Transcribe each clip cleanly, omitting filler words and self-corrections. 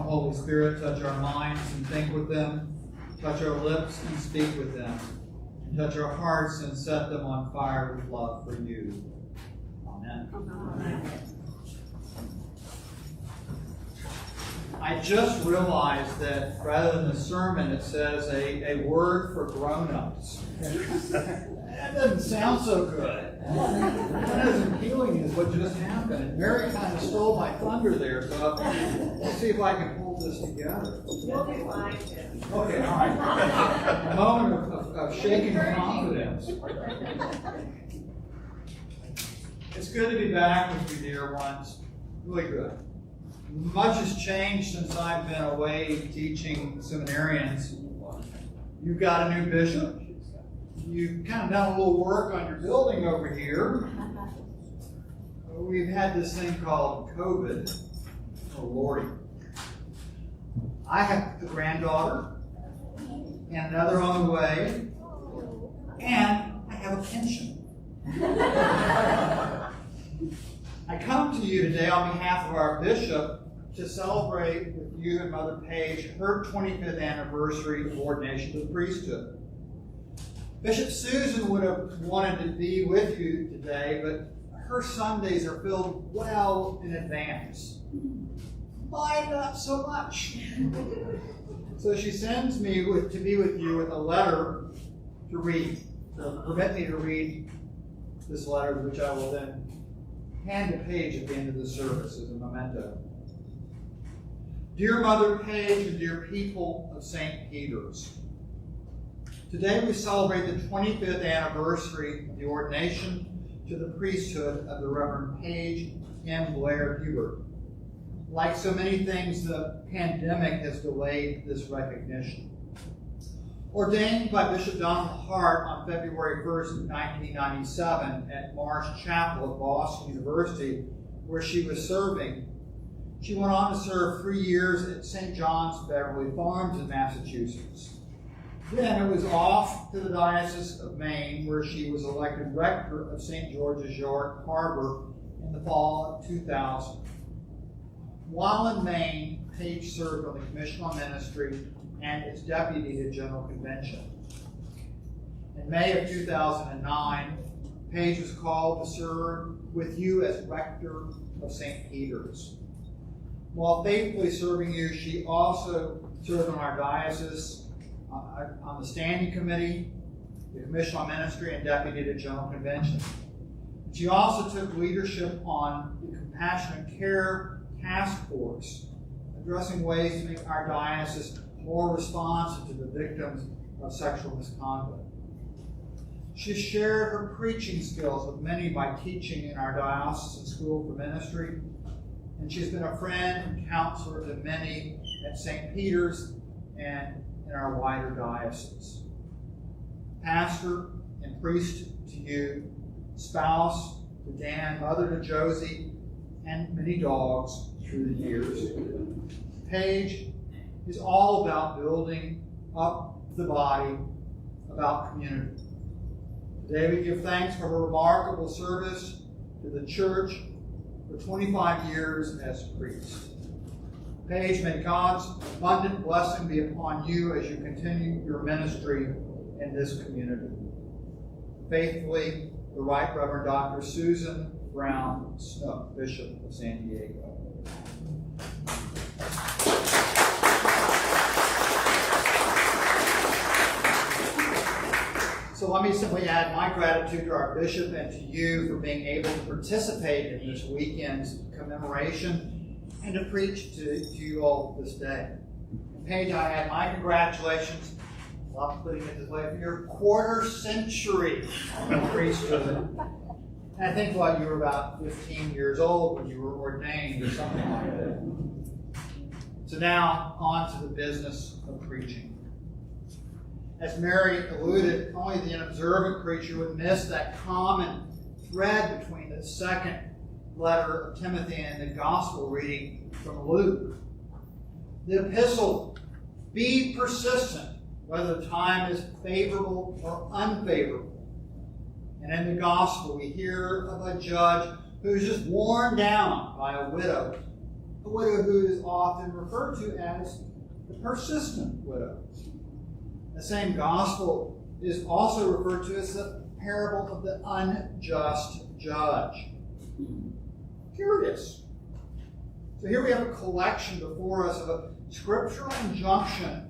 Holy Spirit, touch our minds and think with them. Touch our lips and speak with them. And touch our hearts and set them on fire with love for you. Amen. Amen. I just realized that rather than a sermon, it says a word for grown-ups. That doesn't sound so good. That isn't healing is what just happened. And Mary kind of stole my thunder there, so let's see if I can pull this together. You'll be fine, Jim. Okay, all right. A moment of shaking confidence. It's good to be back with you, dear ones. Really good. Much has changed since I've been away teaching seminarians. You've got a new bishop. You've kind of done a little work on your building over here. We've had this thing called COVID. Oh, Lordy. I have a granddaughter and another on the way, and I have a pension. I come to you today on behalf of our bishop to celebrate with you and Mother Page her 25th anniversary of ordination to the priesthood. Bishop Susan would have wanted to be with you today, but her Sundays are filled well in advance. Mine not so much. So she sends me to be with you with a letter to read. So permit me to read this letter, which I will then hand to Paige at the end of the service as a memento. Dear Mother Page and dear people of St. Peter's, today we celebrate the 25th anniversary of the ordination to the priesthood of the Reverend Paige M. Blair Hubert. Like so many things, the pandemic has delayed this recognition. Ordained by Bishop Donald Hart on February 1st, 1997 at Marsh Chapel at Boston University, where she was serving, she went on to serve 3 years at St. John's Beverly Farms in Massachusetts. Then it was off to the Diocese of Maine, where she was elected rector of St. George's York Harbor in the fall of 2000. While in Maine, Paige served on the Commission on Ministry and its deputy to General Convention. In May of 2009, Paige was called to serve with you as rector of St. Peter's. While faithfully serving you, she also served on our diocese, on the Standing Committee, the Commission on Ministry, and deputy to General Convention. She also took leadership on the Compassionate Care Task Force, addressing ways to make our diocese more responsive to the victims of sexual misconduct. She shared her preaching skills with many by teaching in our diocesan school for ministry, and she's been a friend and counselor to many at St. Peter's and in our wider diocese. Pastor and priest to you, spouse to Dan, mother to Josie, and many dogs through the years. Paige is all about building up the body, about community. Today we give thanks for her remarkable service to the church for 25 years as priest. Paige, may God's abundant blessing be upon you as you continue your ministry in this community. Faithfully, the Right Reverend Dr. Susan Brown Snook, Bishop of San Diego. So let me simply add my gratitude to our bishop and to you for being able to participate in this weekend's commemoration and to preach to you all this day. And Paige, I add my congratulations, love putting it this way, for your quarter century of priesthood. And I think you were about 15 years old when you were ordained or something like that. So now on to the business of preaching. As Mary alluded, only the unobservant preacher would miss that common thread between the second letter of Timothy and the gospel reading from Luke. The epistle, be persistent, whether the time is favorable or unfavorable. And in the gospel, we hear of a judge who's just worn down by a widow a widow who is often referred to as the persistent widow. The same gospel is also referred to as the parable of the unjust judge. Curious. So here we have a collection before us of a scriptural injunction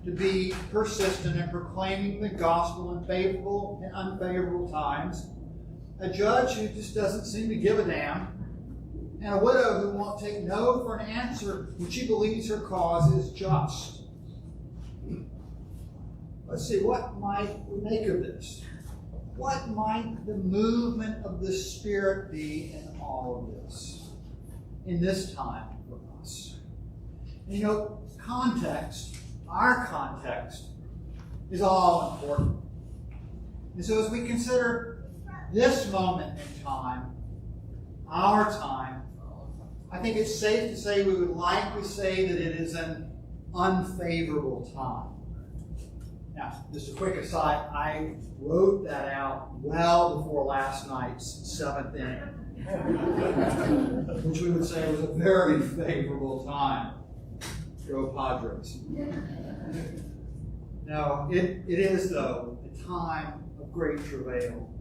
to be persistent in proclaiming the gospel in favorable and unfavorable times, a judge who just doesn't seem to give a damn, and a widow who won't take no for an answer when she believes her cause is just. Let's see, what might we make of this? What might the movement of the Spirit be in all of this, in this time for us? And you know, context, our context, is all important. And so as we consider this moment in time, our time, I think it's safe to say we would likely say that it is an unfavorable time. Now, just a quick aside, I wrote that out well before last night's 7th inning, which we would say was a very favorable time. Go Padres. No, it is, though, a time of great travail.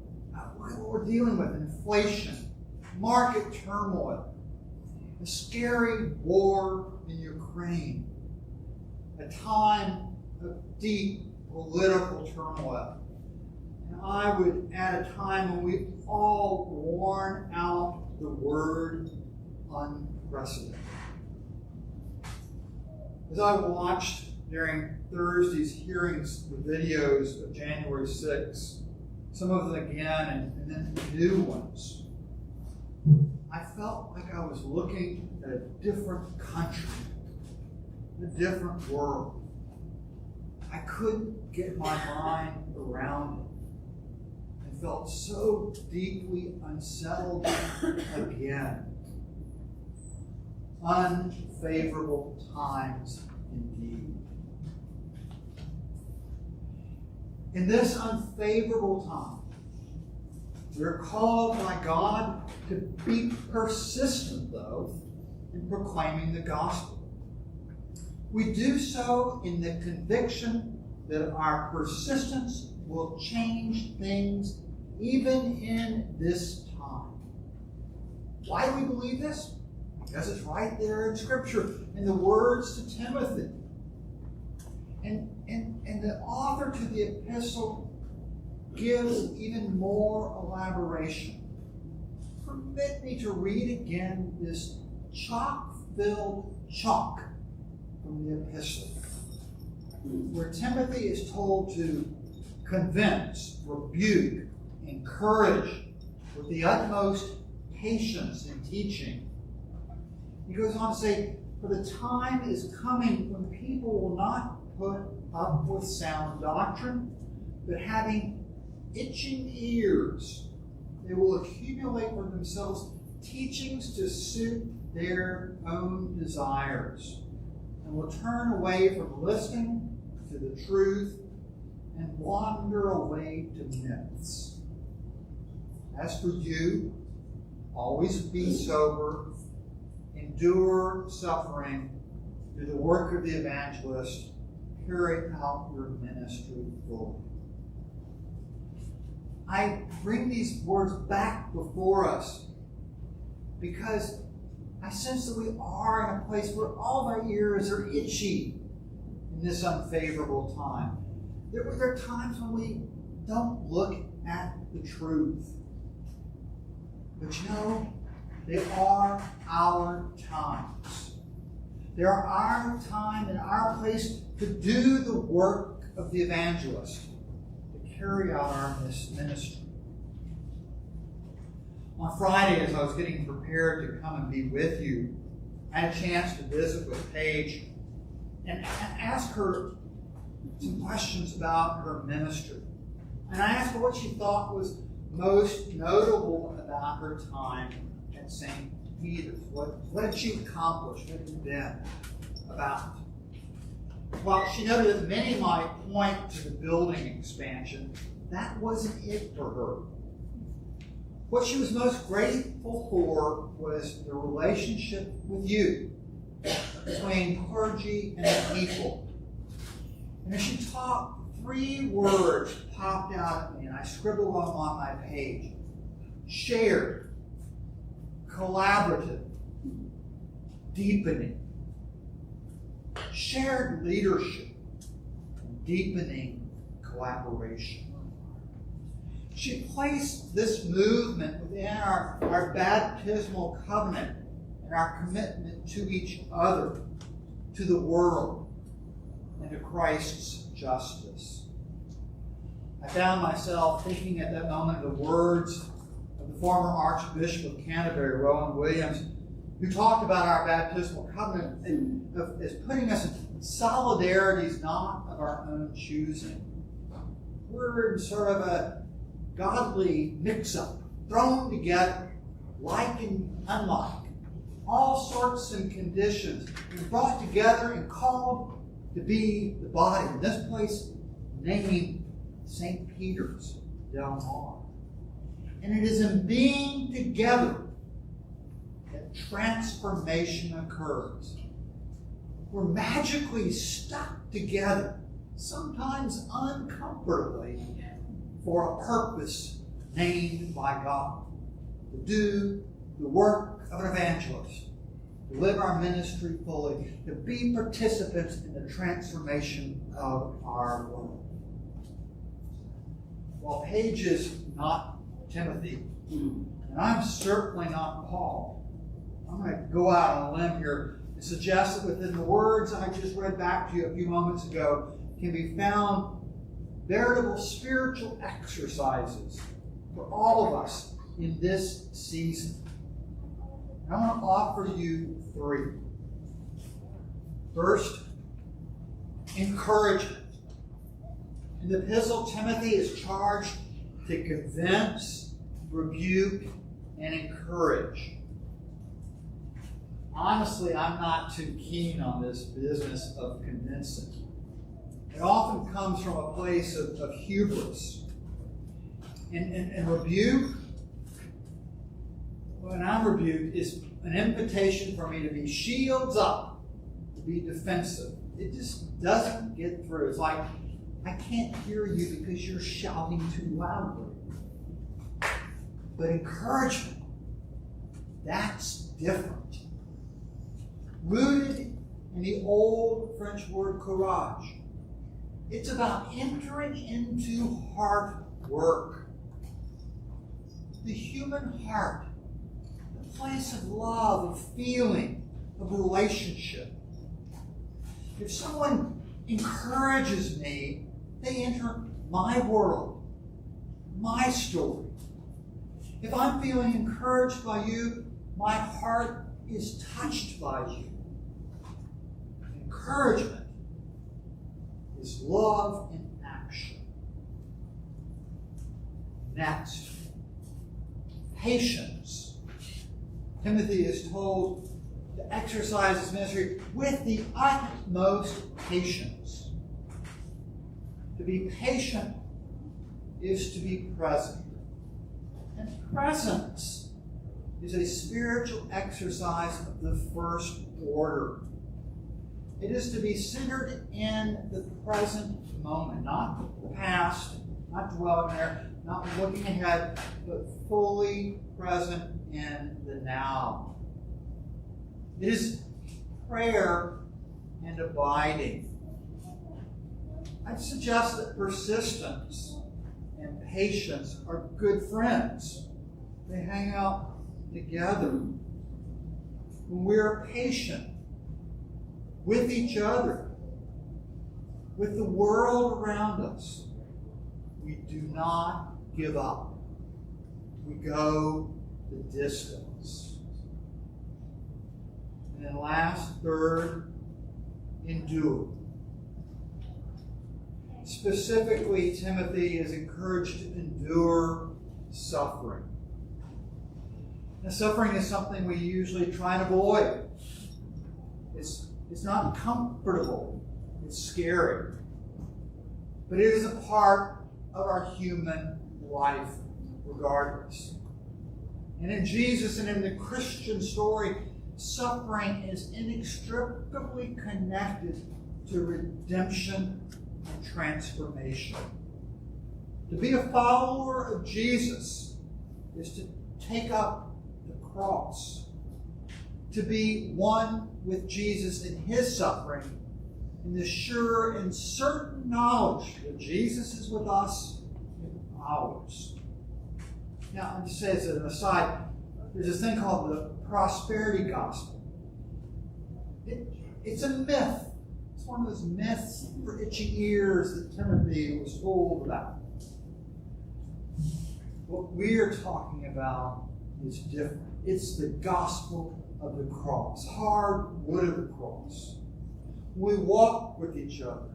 What we're dealing with, inflation, market turmoil, a scary war in Ukraine, a time of deep political turmoil. And I would add a time when we've all worn out the word unprecedented. As I watched during Thursday's hearings the videos of January 6th, some of them again and then new ones, I felt like I was looking at a different country, a different world. I couldn't get my mind around it and felt so deeply unsettled again. Unfavorable times indeed. In this unfavorable time, we're called by God to be persistent, though, in proclaiming the gospel. We do so in the conviction that our persistence will change things even in this time. Why do we believe this? Because it's right there in Scripture, in the words to Timothy. And the author to the epistle gives even more elaboration. Permit me to read again this chock-filled chalk from the epistle, where Timothy is told to convince, rebuke, encourage with the utmost patience in teaching. He goes on to say, for the time is coming when people will not put up with sound doctrine, but having itching ears, they will accumulate for themselves teachings to suit their own desires, and will turn away from listening to the truth and wander away to myths. As for you, always be sober, endure suffering, do the work of the evangelist, carry out your ministry fully. I bring these words back before us because I sense that we are in a place where all of our ears are itchy in this unfavorable time. There are times when we don't look at the truth. But you know, they are our times. They are our time and our place to do the work of the evangelist, to carry out our ministry. On Friday, as I was getting prepared to come and be with you, I had a chance to visit with Paige and ask her some questions about her ministry. And I asked her what she thought was most notable about her time at St. Peter's. What did she accomplish? What had it been about? Well, she noted that many might point to the building expansion. That wasn't it for her. What she was most grateful for was the relationship with you, between clergy and the people. And as she talked, 3 words popped out at me, and I scribbled them on my page. Shared, collaborative, deepening. Shared leadership, deepening collaboration. She placed this movement within our baptismal covenant and our commitment to each other, to the world, and to Christ's justice. I found myself thinking at that moment of the words of the former Archbishop of Canterbury, Rowan Williams, who talked about our baptismal covenant as putting us in solidarities not of our own choosing. We're in sort of a godly mix-up, thrown together, like and unlike, all sorts and conditions, and brought together and called to be the body. In this place, named St. Peter's Del Mar. And it is in being together that transformation occurs. We're magically stuck together, sometimes uncomfortably, for a purpose named by God. To do the work of an evangelist, to live our ministry fully, to be participants in the transformation of our world. While Paige is not Timothy, and I'm certainly not Paul, I'm going to go out on a limb here and suggest that within the words I just read back to you a few moments ago can be found veritable spiritual exercises for all of us in this season. I want to offer you 3. First, encouragement. In the epistle, Timothy is charged to convince, rebuke, and encourage. Honestly, I'm not too keen on this business of convincing. It often comes from a place of hubris. And rebuke, when I'm rebuked, is an invitation for me to be shields up, to be defensive. It just doesn't get through. It's like, I can't hear you because you're shouting too loudly. But encouragement, that's different. Rooted in the old French word courage. It's about entering into heart work. The human heart, the place of love, of feeling, of relationship. If someone encourages me, they enter my world, my story. If I'm feeling encouraged by you, my heart is touched by you. Encouragement is love in action. Next, patience. Timothy is told to exercise his ministry with the utmost patience. To be patient is to be present. And presence is a spiritual exercise of the first order. It is to be centered in the present moment, not the past, not dwelling there, not looking ahead, but fully present in the now. It is prayer and abiding. I'd suggest that persistence and patience are good friends. They hang out together. When we're patient with each other, with the world around us, we do not give up. We go the distance. And then last, third, endure. Specifically, Timothy is encouraged to endure suffering. Now, suffering is something we usually try and avoid. It's not comfortable. It's scary. But it is a part of our human life, regardless. And in Jesus and in the Christian story, suffering is inextricably connected to redemption and transformation. To be a follower of Jesus is to take up the cross, to be one with Jesus in his suffering, in the sure and certain knowledge that Jesus is with us in ours. Now, I'll just say as an aside, there's this thing called the prosperity gospel. It's a myth. It's one of those myths for itchy ears that Timothy was told about. What we're talking about is different. It's the gospel of the cross, hard wood of the cross. We walk with each other.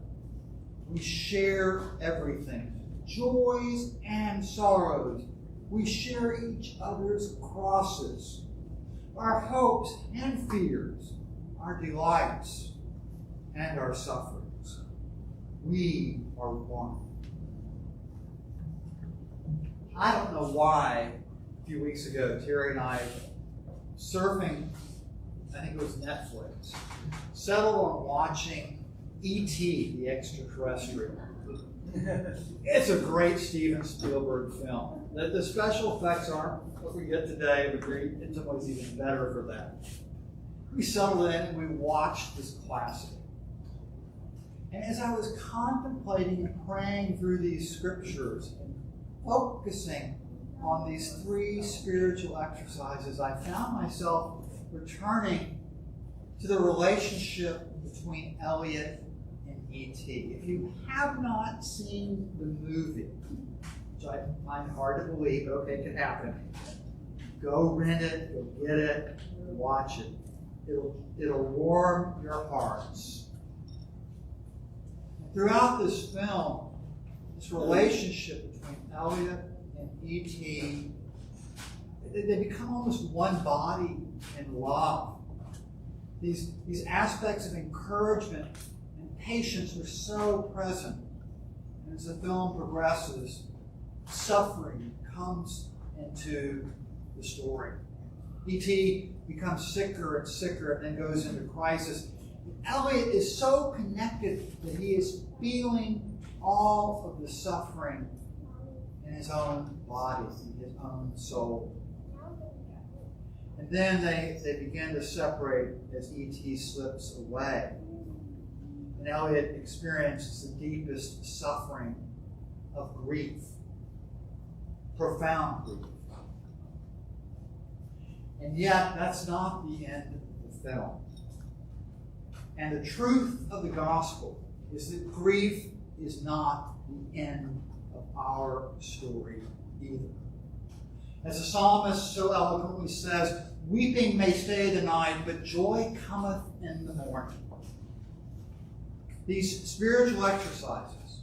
We share everything, joys and sorrows. We share each other's crosses, our hopes and fears, our delights and our sufferings. We are one. I don't know why a few weeks ago, Terry and I, surfing, I think it was Netflix, settled on watching E.T., the Extraterrestrial. It's a great Steven Spielberg film. The special effects aren't what we get today, but in some ways even better for that. We settled in and we watched this classic. And as I was contemplating and praying through these scriptures and focusing on these three spiritual exercises, I found myself returning to the relationship between Elliot and E.T. If you have not seen the movie, which I find hard to believe, but okay, it can happen, go rent it, go get it, watch it. It'll warm your hearts. Throughout this film, this relationship between Elliot and E.T., they become almost one body in love. These aspects of encouragement and patience are so present. And as the film progresses, suffering comes into the story. E.T. becomes sicker and sicker and then goes into crisis. Elliot is so connected that he is feeling all of the suffering in his own body, in his own soul. And then they begin to separate as E.T. slips away. And Elliot experiences the deepest suffering of grief, profound grief. And yet, that's not the end of the film. And the truth of the gospel is that grief is not the end of our story either. As the psalmist so eloquently says, weeping may stay the night, but joy cometh in the morning. These spiritual exercises,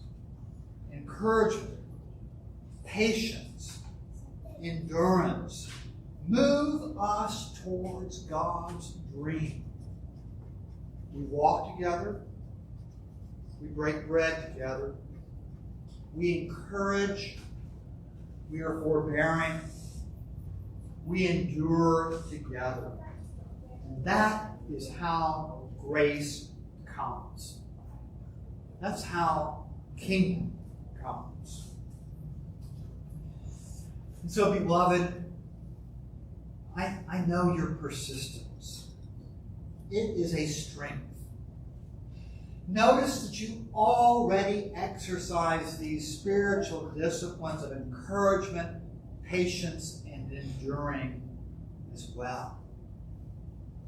encouragement, patience, endurance, move us towards God's dream. We walk together. We break bread together. We encourage. We are forbearing. We endure together. And that is how grace comes. That's how kingdom comes. And so, beloved, I know your persistence. It is a strength. Notice that you already exercise these spiritual disciplines of encouragement, patience, and enduring as well.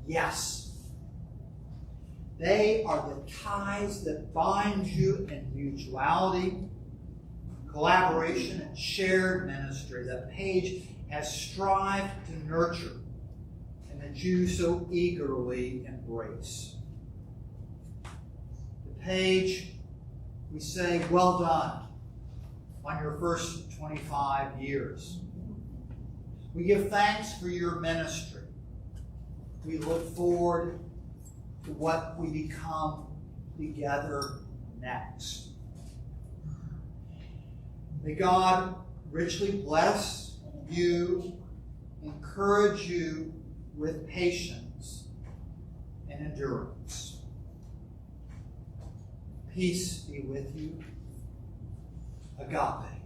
Yes, they are the ties that bind you in mutuality, collaboration, and shared ministry that Paige has strived to nurture and that you so eagerly embrace. To Paige, we say, well done on your first 25 years. We give thanks for your ministry. We look forward to what we become together next. May God richly bless you encourage you with patience and endurance. Peace be with you. Agape.